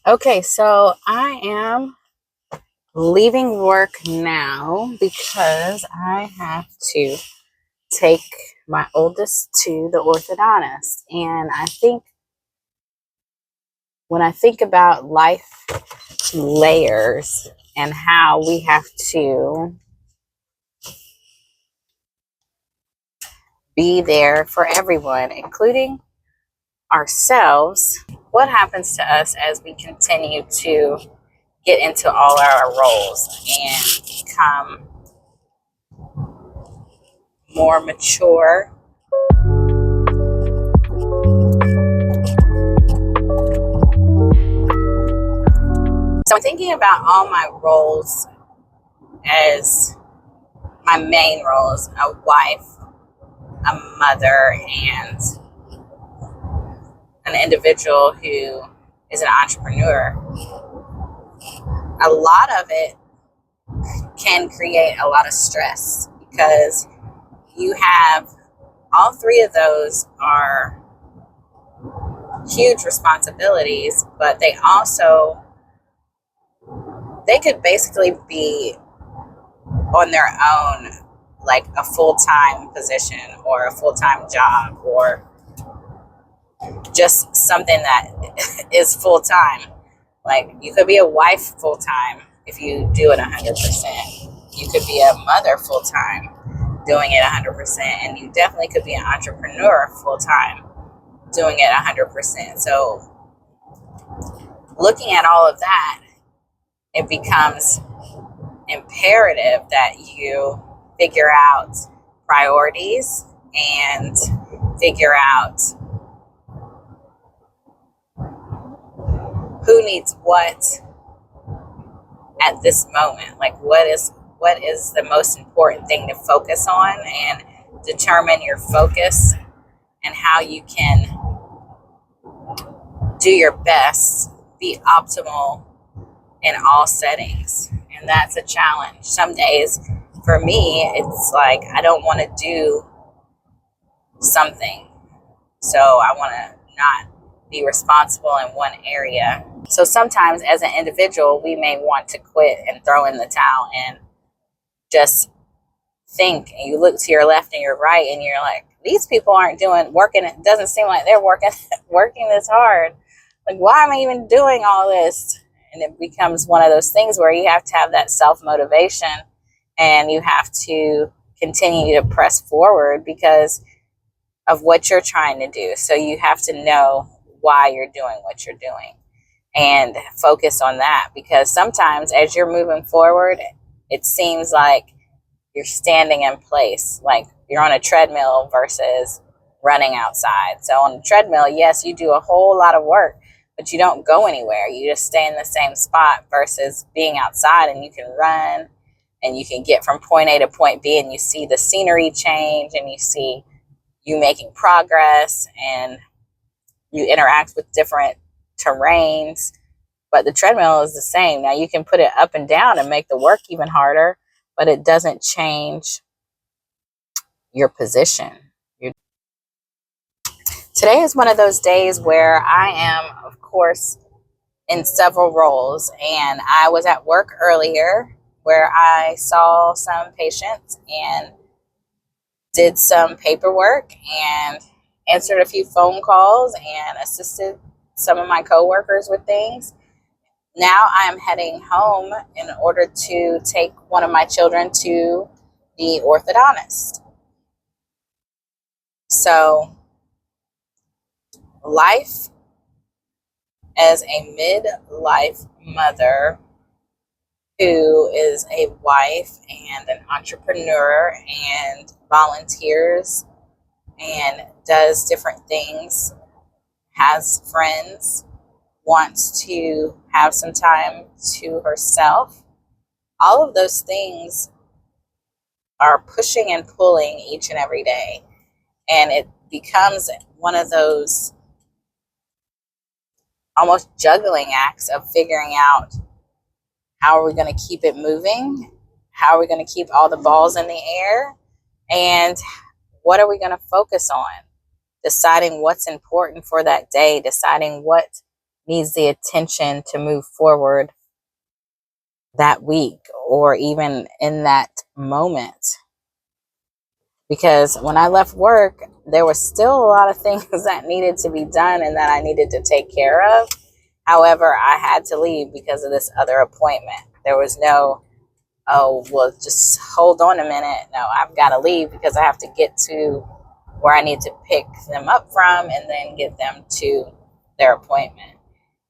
Okay, so I am leaving work now because I have to take my oldest to the orthodontist. And I think when I think about life layers and how we have to be there for everyone, including ourselves, what happens to us as we continue to get into all our roles and become more mature. So I'm thinking about all my roles as my main roles: a wife, a mother, and an individual who is an entrepreneur. A lot of it can create a lot of stress because you have all three of those are huge responsibilities, but they could basically be on their own, like a full-time position or a full-time job or just something that is full-time. Like, you could be a wife full-time if you do it 100%. You could be a mother full-time doing it 100%, and you definitely could be an entrepreneur full-time doing it 100%. So looking at all of that, it becomes imperative that you figure out priorities and figure out who needs what at this moment. Like, what is the most important thing to focus on, and determine your focus and how you can do your best, be optimal in all settings. And that's a challenge. Some days for me, it's like I don't want to do something, so I want to not be responsible in one area. So sometimes as an individual, we may want to quit and throw in the towel and just think, and you look to your left and your right and you're like, these people aren't working. It doesn't seem like they're working this hard. Like, why am I even doing all this? And it becomes one of those things where you have to have that self-motivation and you have to continue to press forward because of what you're trying to do. So you have to know why you're doing what you're doing and focus on that, because sometimes as you're moving forward, it seems like you're standing in place, like you're on a treadmill versus running outside. So on the treadmill, yes, you do a whole lot of work, but you don't go anywhere. You just stay in the same spot versus being outside, and you can run and you can get from point A to point B, and you see the scenery change and you see you making progress and you interact with different terrains. But the treadmill is the same. Now you can put it up and down and make the work even harder, but it doesn't change your position. Today is one of those days where I am, of course, in several roles. And I was at work earlier where I saw some patients and did some paperwork and answered a few phone calls and assisted some of my coworkers with things. Now I am heading home in order to take one of my children to the orthodontist. So life as a midlife mother who is a wife and an entrepreneur and volunteers and does different things, has friends, wants to have some time to herself. All of those things are pushing and pulling each and every day. And it becomes one of those almost juggling acts of figuring out, how are we going to keep it moving? How are we going to keep all the balls in the air? And what are we going to focus on? Deciding what's important for that day, deciding what needs the attention to move forward that week or even in that moment. Because when I left work, there was still a lot of things that needed to be done and that I needed to take care of. However, I had to leave because of this other appointment. There was no, oh, well, just hold on a minute. No, I've got to leave because I have to get to where I need to pick them up from and then get them to their appointment.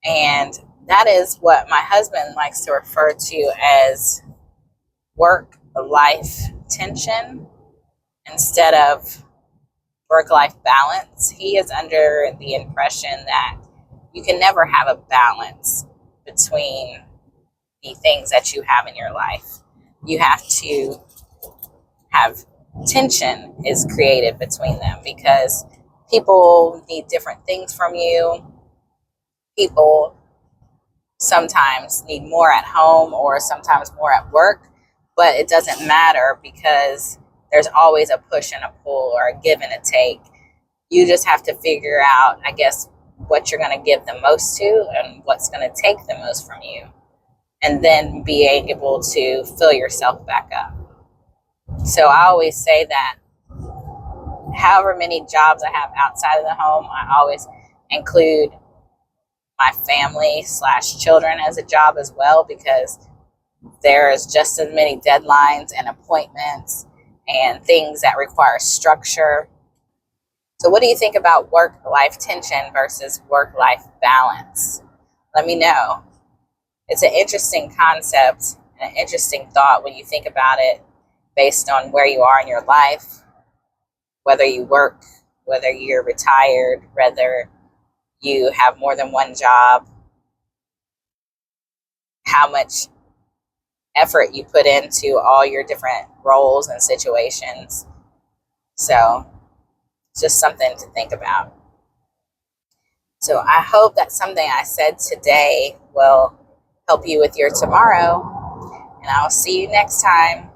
And that is what my husband likes to refer to as work-life tension instead of work-life balance. He is under the impression that you can never have a balance between the things that you have in your life. You have to have tension is created between them because people need different things from you. People sometimes need more at home or sometimes more at work, but it doesn't matter because there's always a push and a pull or a give and a take. You just have to figure out, I guess, what you're going to give the most to and what's going to take the most from you, and then be able to fill yourself back up. So I always say that however many jobs I have outside of the home, I always include my family / children as a job as well, because there's just as many deadlines and appointments and things that require structure. So what do you think about work-life tension versus work-life balance? Let me know. It's an interesting concept and an interesting thought when you think about it based on where you are in your life, whether you work, whether you're retired, whether you have more than one job, how much effort you put into all your different roles and situations. So it's just something to think about. So I hope that something I said today will help you with your tomorrow, and I'll see you next time.